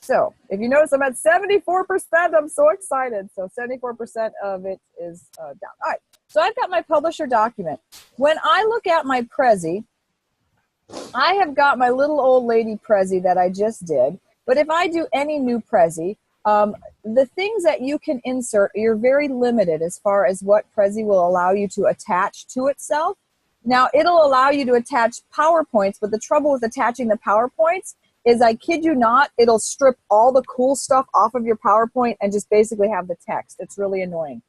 So if you notice, I'm at 74%. I'm so excited. So 74% of it is down. All right. So I've got my publisher document. When I look at my Prezi, I have got my little old lady Prezi that I just did. But if I do any new Prezi, the things that you can insert, you're very limited as far as what Prezi will allow you to attach to itself. Now, it'll allow you to attach PowerPoints, but the trouble with attaching the PowerPoints is, I kid you not, it'll strip all the cool stuff off of your PowerPoint and just basically have the text. It's really annoying.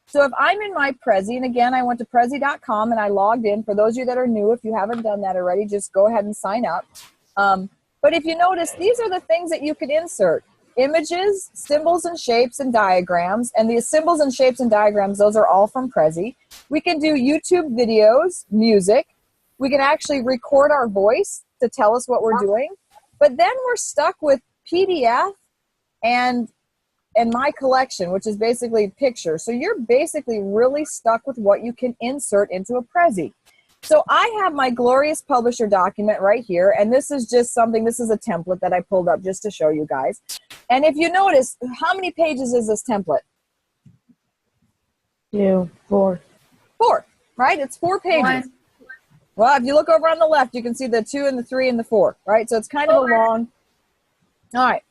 So if I'm in my Prezi, and again, I went to Prezi.com and I logged in. For those of you that are new, if you haven't done that already, just go ahead and sign up. But if you notice, these are the things that you can insert. Images, symbols and shapes and diagrams. And the symbols and shapes and diagrams, those are all from Prezi. We can do YouTube videos, music. We can actually record our voice to tell us what we're doing. But then we're stuck with PDF and my collection, which is basically pictures. So you're basically really stuck with what you can insert into a Prezi. So I have my glorious publisher document right here, and this is just something, this is a template that I pulled up just to show you guys. And if you notice, how many pages is this template? 2, 4. 4, right? It's 4 pages. 1. Well, if you look over on the left, you can see the 2 and the 3 and the 4, right? So it's kind of a long. All right.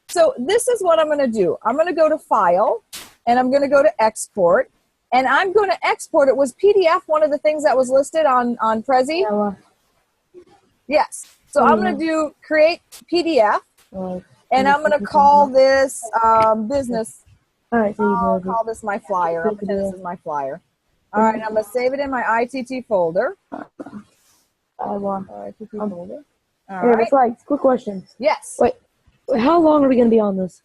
So this is what I'm going to do. I'm going to go to File, and I'm going to go to Export, and I'm going to export it. Was PDF one of the things that was listed on Prezi? Yeah. Yes. So I'm going to do Create PDF, and I'm going to call this Business. All right, so I'll call this my flyer. I'll pretend this is my flyer. All right, I'm going to save it in my ITT folder. ITT folder. All right. It's like, quick question. Yes. Wait, how long are we going to be on this?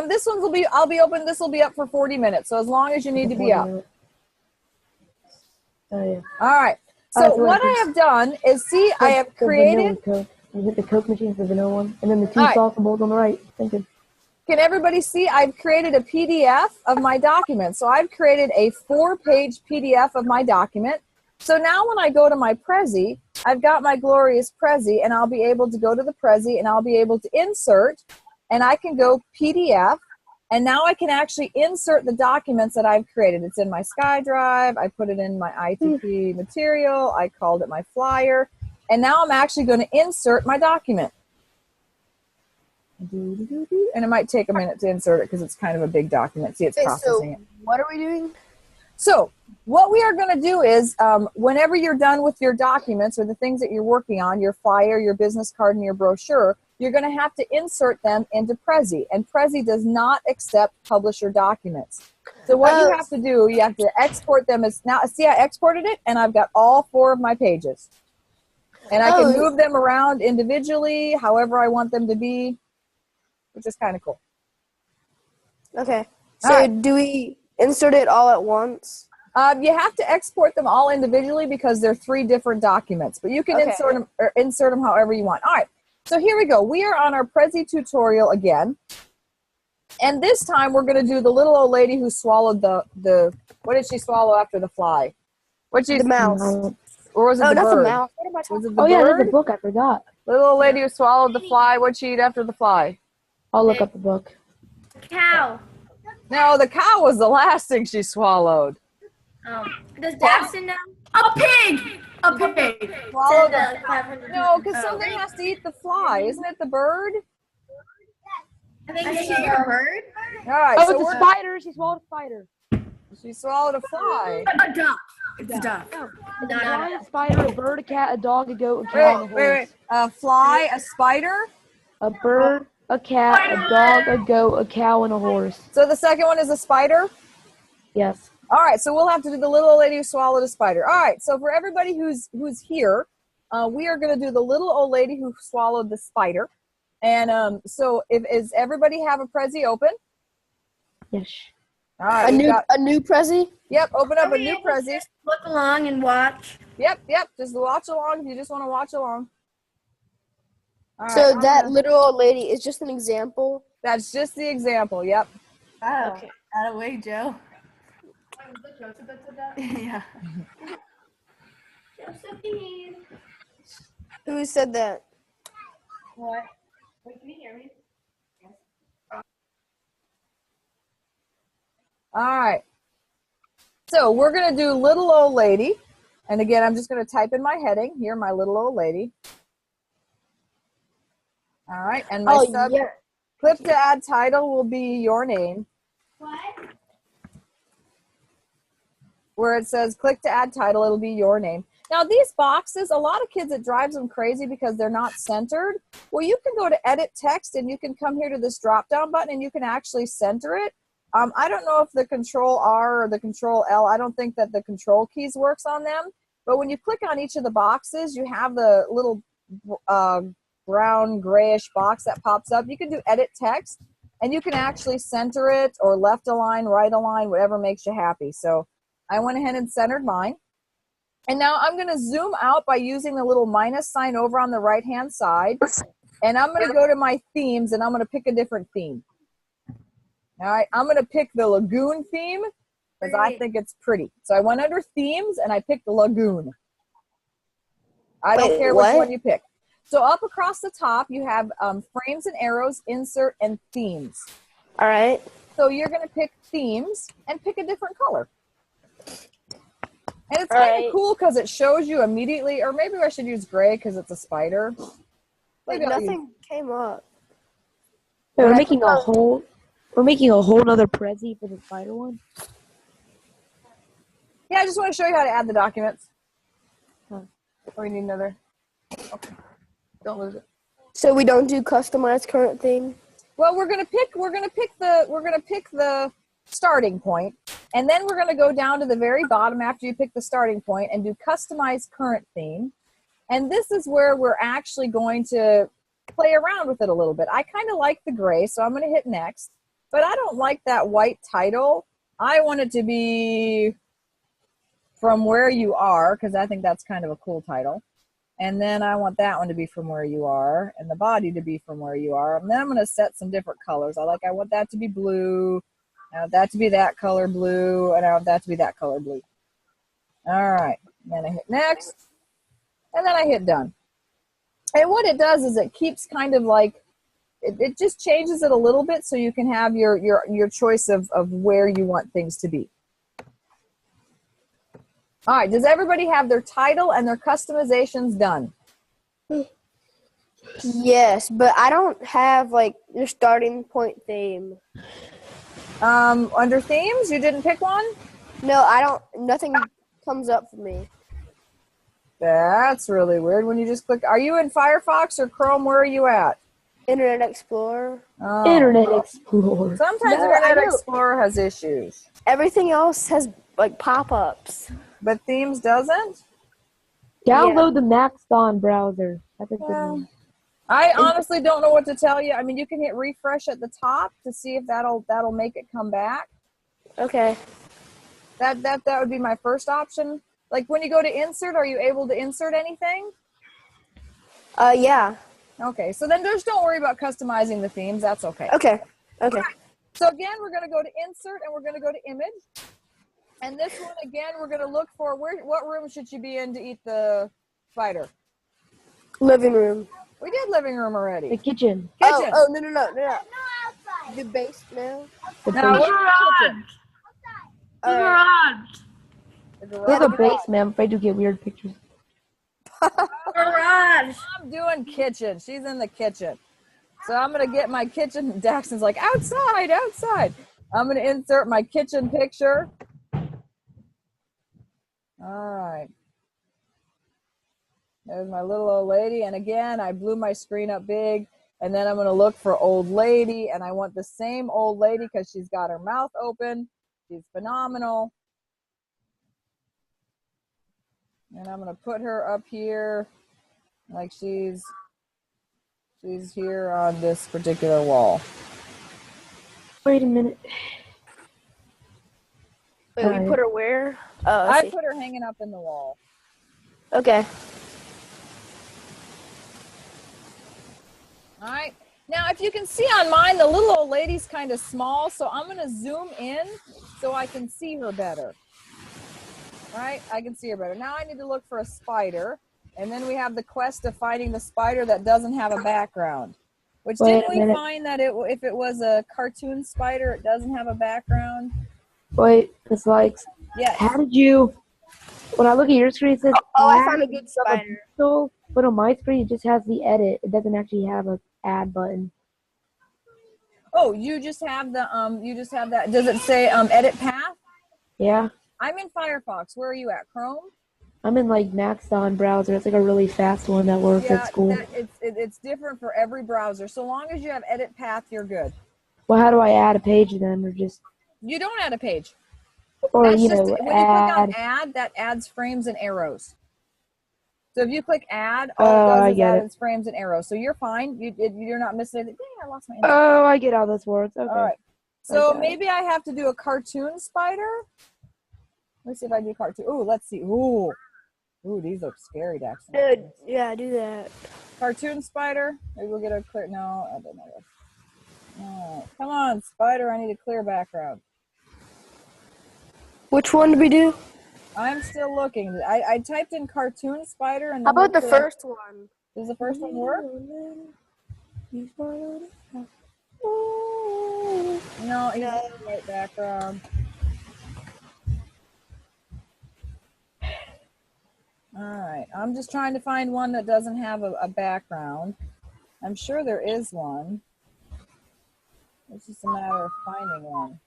This one's I'll be open. This will be up for 40 minutes. So as long as you need to be up. Oh, yeah. All right. So what I have done is, see, I have created. You hit the Coke machine, the vanilla one, and then the 2 salsa bowls on the right. Thank you. Can everybody see? I've created a PDF of my document. So I've created a 4-page PDF of my document. So now when I go to my Prezi, I've got my glorious Prezi, and I'll be able to go to the Prezi, and I'll be able to insert, and I can go PDF, and now I can actually insert the documents that I've created. It's in my SkyDrive. I put it in my ITP material. I called it my flyer, and now I'm actually going to insert my document. And it might take a minute to insert it because it's kind of a big document. See, it's processing it. What are we doing? So what we are going to do is, whenever you're done with your documents or the things that you're working on, your flyer, your business card, and your brochure, you're going to have to insert them into Prezi. And Prezi does not accept publisher documents. So what you have to do, you have to export them as, now see, I exported it, and I've got all 4 of my pages. And I can move them around individually, however I want them to be, which is kind of cool. Okay. So do we insert it all at once? You have to export them all individually because they're 3 different documents, but you can insert them however you want. All right, so here we go. We are on our Prezi tutorial again, and this time we're going to do the little old lady who swallowed the what did she swallow after the fly? The mouse. Or was it the bird? Not the mouse. What am I talking about? Yeah, there's a book. I forgot. Little old lady who swallowed the fly. What'd she eat after the fly? I'll look up the book. Cow. No, the cow was the last thing she swallowed. Does Daxton know? A pig! A pig! Swallowed no, because something has to eat the fly. Isn't it the bird? I think it's a bird. All right. Oh, so it's a spider. She swallowed a spider. She swallowed a fly. A duck. It's a duck. A fly, a spider, a bird, a cat, a dog, a goat, a cow, and a horse. Wait. A fly, a spider? A bird, a cat, a dog, a goat, a cow, and a horse. So the second one is a spider? Yes. All right, so we'll have to do the little old lady who swallowed a spider. All right, so for everybody who's here, we are going to do the little old lady who swallowed the spider. And so is everybody have a Prezi open? Yes. All right, a new Prezi? Yep, open up a new Prezi. Look along and watch. Yep, just watch along if you just want to watch along. All so right, that little old lady is just an example? That's just the example, yep. Oh, okay. Out of the way, Joe. Yeah. Josephine. Who said that? What? Wait, can you hear me? Yes. All right. So we're going to do little old lady. And again, I'm just going to type in my heading here, my little old lady. All right. And my clip to add title will be your name. What? Where it says click to add title, it'll be your name. Now these boxes, a lot of kids, it drives them crazy because they're not centered. Well, you can go to edit text and you can come here to this drop down button and you can actually center it. I don't know if the control R or the control L, I don't think that the control keys works on them. But when you click on each of the boxes, you have the little brown grayish box that pops up. You can do edit text and you can actually center it or left align, right align, whatever makes you happy. So I went ahead and centered mine. And now I'm going to zoom out by using the little minus sign over on the right-hand side. And I'm going to go to my themes, and I'm going to pick a different theme. All right, I'm going to pick the lagoon theme because I think it's pretty. So I went under themes, and I picked the lagoon. I don't care which one you pick. So up across the top, you have frames and arrows, insert, and themes. All right. So you're going to pick themes and pick a different color. And it's kind of cool because it shows you immediately, or maybe I should use gray because it's a spider. Maybe nothing came up. We're making a whole nother Prezi for the spider one. Yeah, I just want to show you how to add the documents. Or you need another. Okay. Don't lose it. So we don't do customize current theme? Well, we're gonna pick the starting point, and then we're gonna go down to the very bottom after you pick the starting point and do customize current theme. And this is where we're actually going to play around with it a little bit. I kind of like the gray, so I'm gonna hit next, but I don't like that white title. I want it to be from where you are, because I think that's kind of a cool title. And then I want that one to be from where you are, and the body to be from where you are. And then I'm gonna set some different colors. I want that to be blue. I want that to be that color blue, and I want that to be that color blue. All right, then I hit next, and then I hit done. And what it does is it keeps kind of like, it just changes it a little bit so you can have your choice of where you want things to be. All right, does everybody have their title and their customizations done? Yes, but I don't have like your starting point theme. Under themes, you didn't pick one? No, I don't. Nothing comes up for me. That's really weird. When you just click, are you in Firefox or Chrome? Where are you at? Internet Explorer. Oh. Internet Explorer. Sometimes Internet Explorer has issues. Everything else has like pop-ups. But themes doesn't? Download the Maxdon browser. That's a good one. I honestly don't know what to tell you. I mean, you can hit refresh at the top to see if that'll make it come back. Okay. That would be my first option. Like when you go to insert, are you able to insert anything? Yeah. Okay, so then just don't worry about customizing the themes. That's okay. Okay. Okay. So again, we're going to go to insert and we're going to go to image. And this one, again, we're going to look for what room should you be in to eat the spider? Living room. We did living room already. The kitchen. Kitchen. Oh, no. The base now. The No, base. The garage. There's a basement. I'm afraid to get weird pictures. Garage. I'm doing kitchen. She's in the kitchen. So I'm going to get my kitchen. Daxton's like, outside. I'm going to insert my kitchen picture. All right. There's my little old lady. And again, I blew my screen up big. And then I'm going to look for old lady. And I want the same old lady because she's got her mouth open. She's phenomenal. And I'm going to put her up here like she's here on this particular wall. Wait a minute. Wait, we put her where? Oh, I put her hanging up in the wall. Okay. All right. Now, if you can see on mine, the little old lady's kind of small, so I'm going to zoom in so I can see her better. All right, I can see her better. Now I need to look for a spider, and then we have the quest of finding the spider that doesn't have a background. Which didn't we find that if it was a cartoon spider, it doesn't have a background? Wait, Miss Likes. Yes. How did you? When I look at your screen, it says Oh, I add found a good spider. pixel, but on my screen it just has the edit. It doesn't actually have a add button. Oh, you just have the you just have that. Does it say edit path? Yeah, I'm in Firefox. Where are you at? Chrome? I'm in like Maxon browser. It's like a really fast one that works at school. It's different for every browser. So long as you have edit path, you're good. Well, how do I add a page then, or just, You don't add a page. or That's you just know, when you click on add? add, that adds frames and arrows. So if you click add, all it I does is get add it. its frames and arrows. So you're fine. You're not missing anything. Dang, I lost my. Oh, I get how this works. Okay. All right. So got it. maybe I have to do a cartoon spider. Let's see if I do cartoon. Ooh, let's see. Ooh, these look scary, Daxton. Good. Yeah, do that. Cartoon spider. Maybe we'll get a clear. No, I don't know. All right. Come on, spider. I need a clear background. Which one did we do? I'm still looking. I typed in cartoon spider and How then about the looked at- first one? Does the first one work? No, it doesn't have the right background. All right, I'm just trying to find one that doesn't have a background. I'm sure there is one. It's just a matter of finding one.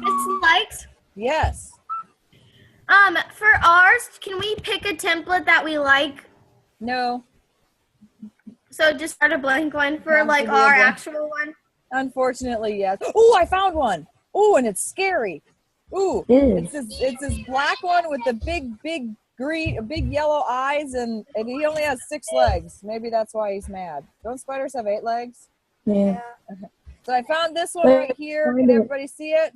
Miss Likes. Yes. For ours, can we pick a template that we like? No. So just start a blank one for Has like to be a our blank. actual one. Unfortunately, yes. Oh, I found one. Oh, and it's scary. Ooh, Ew. it's this black one with the big green, big yellow eyes, and he only has 6 legs. Maybe that's why he's mad. Don't spiders have 8 legs? Yeah. So I found this one Wait, right here. find Can it. everybody see it?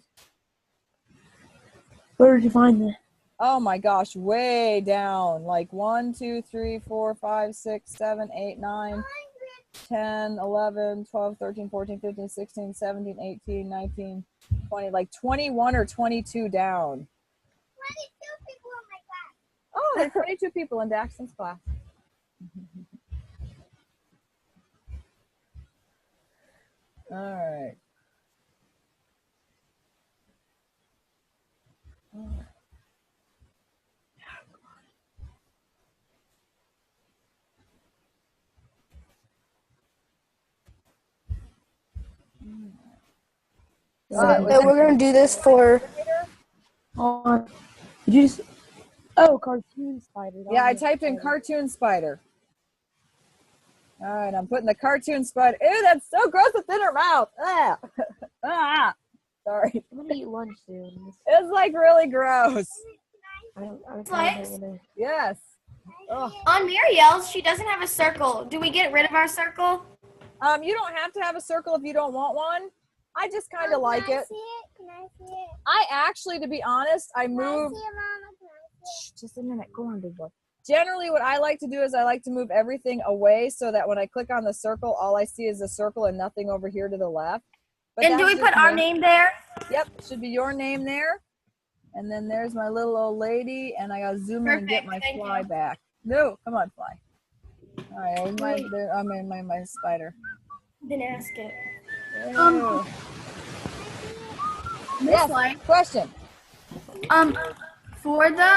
Where did you find that? Oh my gosh, way down. Like 1, 2, 3, 4, 5, 6, 7, 8, 9, 10, 11, 12, 13, 14, 15, 16, 17, 18, 19, 20, like 21 or 22 down. 22 people in my class. Oh, there's 22 people in Daxton's class. All right. So we're gonna do this for. Did you just? Oh, cartoon spider. Yeah, I typed in cartoon spider. All right, I'm putting the cartoon spider. Ew, that's so gross. It's in her mouth. Ah. Ah. Sorry. I'm gonna eat lunch soon. It's like really gross. I don't Likes? know. Yes. Oh. On Marielle's, she doesn't have a circle. Do we get rid of our circle? You don't have to have a circle if you don't want one. I just kind of like it. Can I see it? I actually, to be honest, I moved. Shh, just a minute. Go on, big boy. Generally, what I like to do is I like to move everything away so that when I click on the circle, all I see is the circle and nothing over here to the left. But And do that's we just put our me. name there? Yep, should be your name there. And then there's my little old lady, and I gotta zoom in and get Perfect, my thank fly you. back. No, come on, fly. All right, I'm in my spider. Then ask it. Oh. Miss Yes, Light, question. for the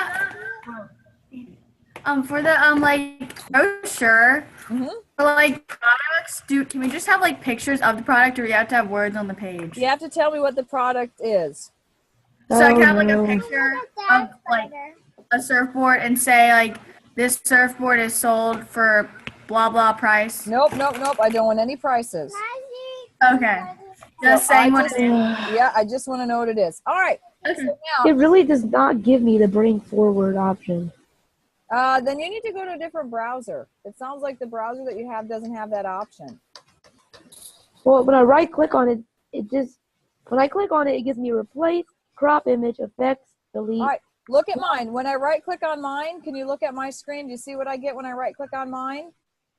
like brochure, Mm-hmm. for, like products, can we just have like pictures of the product, or we have to have words on the page? You have to tell me what the product is. So I can have like no. a picture of like a surfboard and say like this surfboard is sold for blah blah price. Nope. I don't want any prices. Okay. Just So I saying what just- it is. Yeah, I just want to know what it is. All right. Okay. So now, It really does not give me the bring forward option. then you need to go to a different browser. It sounds like the browser that you have doesn't have that option. Well, when I right click on it, when I click on it, it gives me replace, crop image, effects, delete. All right. Look at mine. When I right click on mine, can you look at my screen? Do you see what I get when I right click on mine?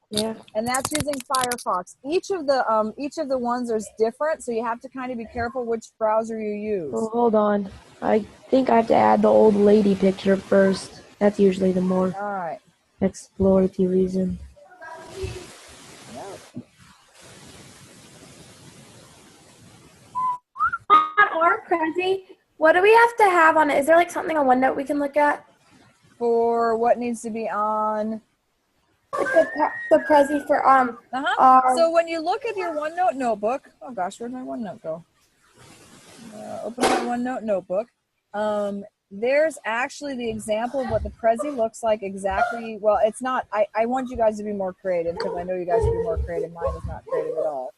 Yeah. And that's using Firefox. Each of the ones is different, so you have to kind of be careful which browser you use. Well, hold on. I think I have to add the old lady picture first. That's usually the more All right. exploratory reason. Our Prezi, what do we have to have on it? Is there like something on OneNote we can look at? For what needs to be on. Like the Prezi for So when you look at your OneNote notebook, oh gosh, where'd my OneNote go? Open my OneNote notebook. There's actually the example of what the Prezi looks like exactly. Well, it's not. I want you guys to be more creative because I know you guys will be more creative. Mine is not creative at all.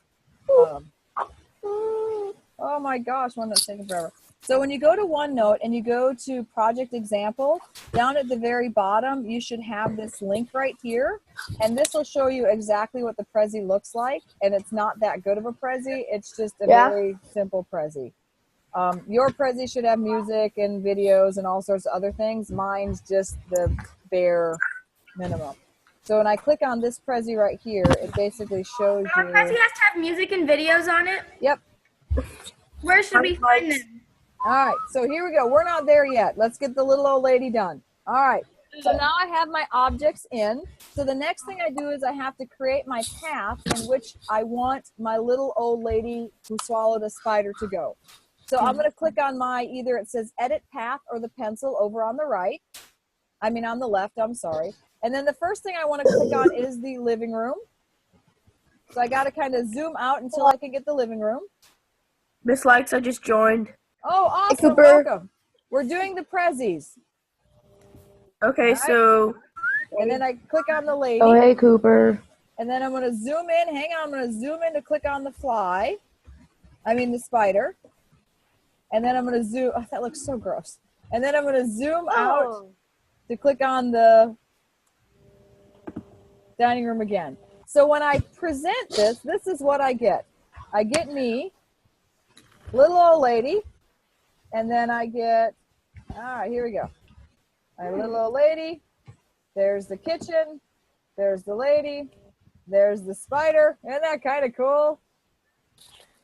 Oh my gosh, OneNote's taking forever. So when you go to OneNote and you go to Project Example, down at the very bottom, you should have this link right here. And this will show you exactly what the Prezi looks like. And it's not that good of a Prezi. It's just a very simple Prezi. Your Prezi should have music and videos and all sorts of other things. Mine's just the bare minimum. So when I click on this Prezi right here, it basically shows you. Prezi has to have music and videos on it? Yep. Where should we find them? All right, so here we go. We're not there yet. Let's get the little old lady done. All right, so now I have my objects in. So the next thing I do is I have to create my path in which I want my little old lady who swallowed a spider to go. So I'm going to click on my, either it says edit path or the pencil over on the right. I mean on the left, I'm sorry. And then the first thing I want to click on is the living room. So I got to kind of zoom out until I can get the living room. Miss Likes, I just joined. Oh, awesome. Cooper. Welcome. We're doing the Prezis. Okay, right. so. And then I click on the lady. Oh, hey, Cooper. And then I'm going to zoom in. Hang on. I'm going to zoom in to click on the fly. I mean the spider. And then I'm going to zoom. Oh, that looks so gross. And then I'm going to zoom out to click on the dining room again. So when I present this, this is what I get. I get me, little old lady, and then I get, all right, here we go. My little old lady, there's the kitchen, there's the lady, there's the spider. Isn't that kind of cool?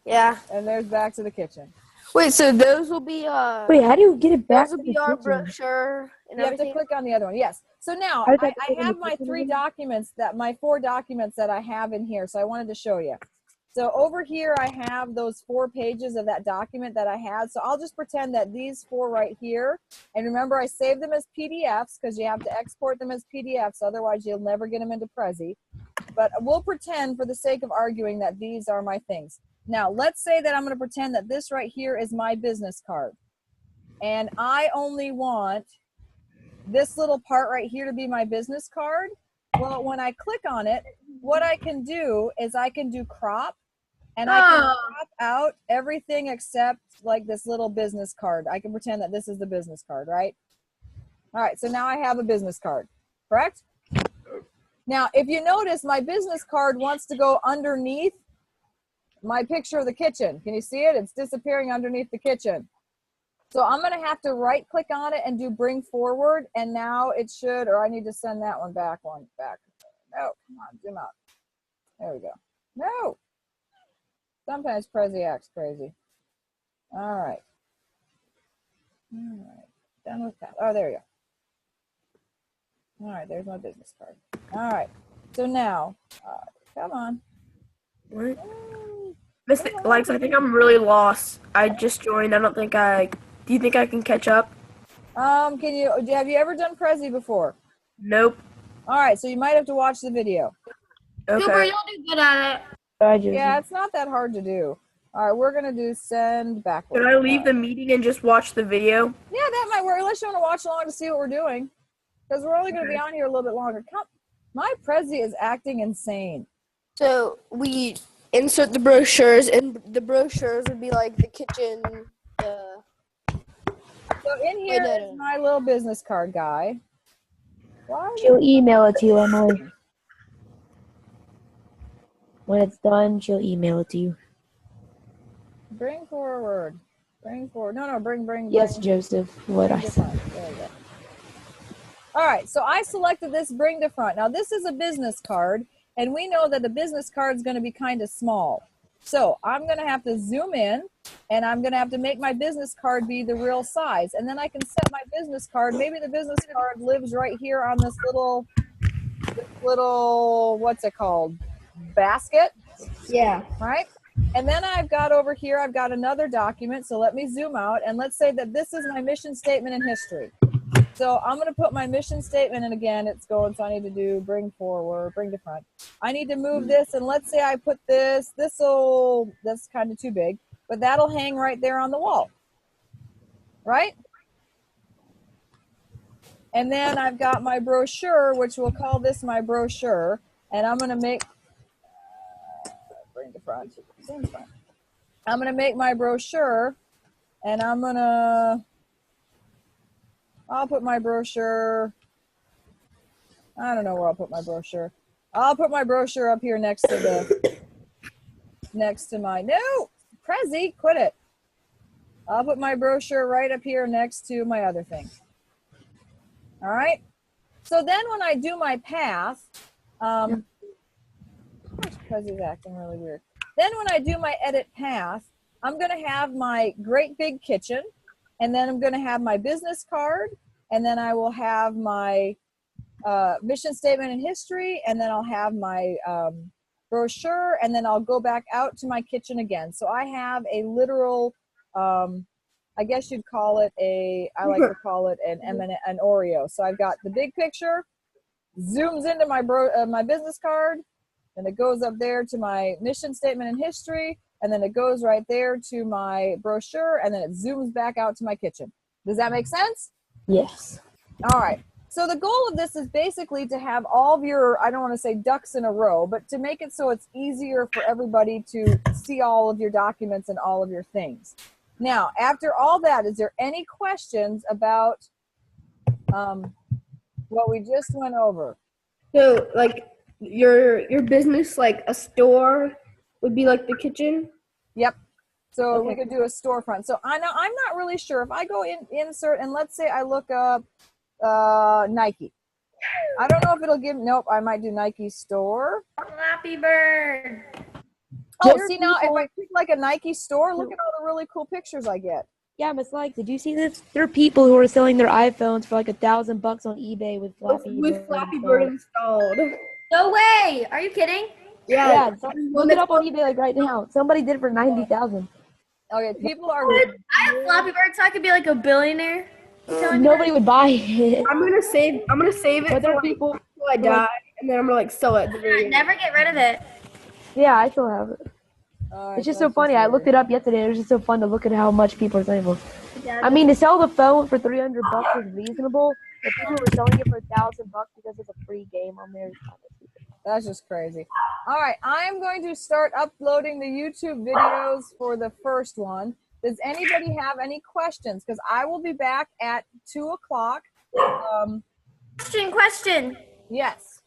Yeah. And there's back to the kitchen. Wait, so those will be Wait, how do you get it back those to will be the our kitchen? brochure and You have everything. to click on the other one. Yes. So now I thought I have my three documents my 4 documents that I have in here. So I wanted to show you. So over here, I have those 4 pages of that document that I had. So I'll just pretend that these 4 right here, and remember I saved them as PDFs because you have to export them as PDFs. Otherwise you'll never get them into Prezi. But we'll pretend for the sake of arguing that these are my things. Now let's say that I'm going to pretend that this right here is my business card. And I only want this little part right here to be my business card. Well, when I click on it, what I can do is I can do crop, and I can crop out everything except like this little business card. I can pretend that this is the business card, right? All right, so now I have a business card, correct? Now, if you notice, my business card wants to go underneath my picture of the kitchen. Can you see it? It's disappearing underneath the kitchen. So I'm going to have to right click on it and do bring forward. And now it should, or I need to send that one back. No, come on, zoom out. There we go. No. Sometimes Prezi acts crazy. All right. Done with that. Oh, there you go. All right, there's my business card. All right. So now, come on. What? Miss Likes, I think I'm really lost. I just joined. I don't think do you think I can catch up? Have you ever done Prezi before? Nope. All right, so you might have to watch the video. Okay. Cooper, you'll do good at it. Yeah, it's not that hard to do. All right, we're gonna do send backwards. Can I leave the meeting and just watch the video? Yeah, that might work. Unless you want to watch along to see what we're doing, because we're only gonna be on here a little bit longer. My Prezi is acting insane. So we insert the brochures, and the brochures would be like the kitchen. So in here is my little business card guy. Why? She'll email it to you, Emily. When it's done, she'll email it to you. Bring forward. Bring forward. No, bring. Yes, Joseph. What I said. There we go. All right, so I selected this bring to front. Now this is a business card, and we know that the business card is going to be kind of small. So I'm going to have to zoom in, and I'm going to have to make my business card be the real size. And then I can set my business card. Maybe the business card lives right here on this little, what's it called? Basket. Yeah. Right? And then I've got over here, I've got another document. So let me zoom out, and let's say that this is my mission statement and history. So I'm going to put my mission statement, and again, it's going, so I need to do bring forward, bring to front. I need to move this, and let's say I put this, that's kind of too big, but that'll hang right there on the wall, right? And then I've got my brochure, which we'll call this my brochure, and I'm going to make, bring to front, same front. I'm going to make my brochure, and I'll put my brochure, I don't know where I'll put my brochure. I'll put my brochure up here next to my, no, Prezi, quit it. I'll put my brochure right up here next to my other thing. All right. So then when I do my path, Prezi's acting really weird. Then when I do my edit path, I'm going to have my great big kitchen, and then I'm going to have my business card, and then I will have my mission statement and history, and then I'll have my brochure, and then I'll go back out to my kitchen again. So I have a literal, I guess you'd call it I like to call it an Oreo. So I've got the big picture, zooms into my my business card, then it goes up there to my mission statement and history, and then it goes right there to my brochure, and then it zooms back out to my kitchen. Does that make sense? Yes. All right. So the goal of this is basically to have all of your, I don't want to say ducks in a row, but to make it so it's easier for everybody to see all of your documents and all of your things. Now, after all that, is there any questions about what we just went over? So, like, your business, like a store, would be like the kitchen? Yep. So Okay. we could do a storefront. So I'm not really sure. If I go insert, and let's say I look up Nike. I don't know if it'll give, nope, I might do Nike store. Flappy Bird. Oh, There are see now, if people- I click like a Nike store, look at all the really cool pictures I get. Yeah, Miss Like, did you see this? There are people who are selling their iPhones for like $1,000 on eBay with Flappy Bird installed. No way. Are you kidding? Yeah, look it up on eBay like right now. Somebody did it for $90,000. Okay, people are. I have Flappy Bird, so I could be like a billionaire. You telling me Nobody would buy it. I'm gonna save it But there are until people. I die, and then I'm gonna like sell it. that? Never get rid of it. Yeah, I still have it. It's just so funny. I looked it up yesterday. It was just so fun to look at how much people are selling for. I mean, to sell the phone for $300 is reasonable, but people were selling it for $1,000 because it's a free game on there. That's just crazy. All right, I'm going to start uploading the YouTube videos for the first one. Does anybody have any questions? Because I will be back at 2 o'clock. Question. Yes.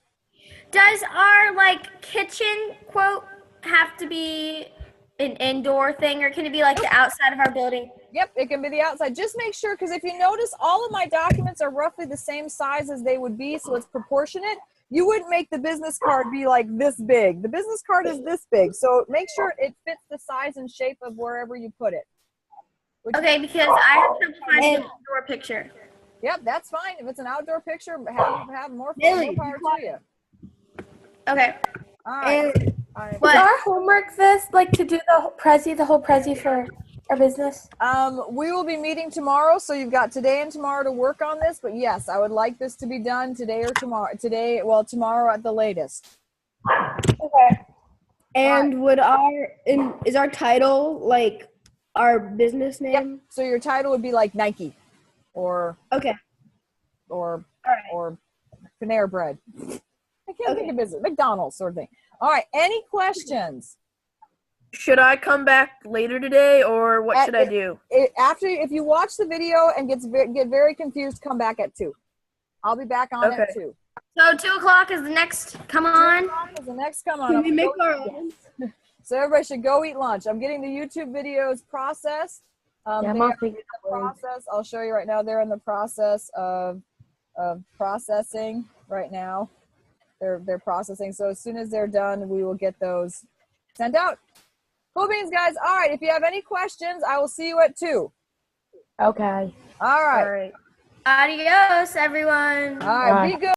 Does our like kitchen quote have to be an indoor thing, or can it be like the outside of our building? Yep, it can be the outside. Just make sure, because if you notice, all of my documents are roughly the same size as they would be, so it's proportionate. You wouldn't make the business card be like this big. The business card is this big, so make sure it fits the size and shape of wherever you put it. Okay, because I have trouble finding an indoor picture. Yep, that's fine. If it's an outdoor picture, have more power to you. Okay. All right. All right. Is What? our homework this, like to do the whole Prezi for our business? We will be meeting tomorrow, so you've got today and tomorrow to work on this. But yes, I would like this to be done today or tomorrow. Tomorrow at the latest. Okay. And is our title like our business name? So your title would be like Nike, or Okay. or All right. or Panera Bread. I can't think of business. McDonald's sort of thing. All right. Any questions? Should I come back later today, or what should I do? If you watch the video and get very confused, come back at 2. I'll be back on at 2. So 2 o'clock is the next. Come on. 2 o'clock is the next come on. Can we make our own? So everybody should go eat lunch. I'm getting the YouTube videos processed. Yeah, They I'm are off in the process. I'll show you right now. They're in the process of processing right now. They're processing. So as soon as they're done, we will get those sent out. Cool beans, guys. All right. If you have any questions, I will see you at 2. Okay. All right. All right. Adios, everyone. All right. Be good.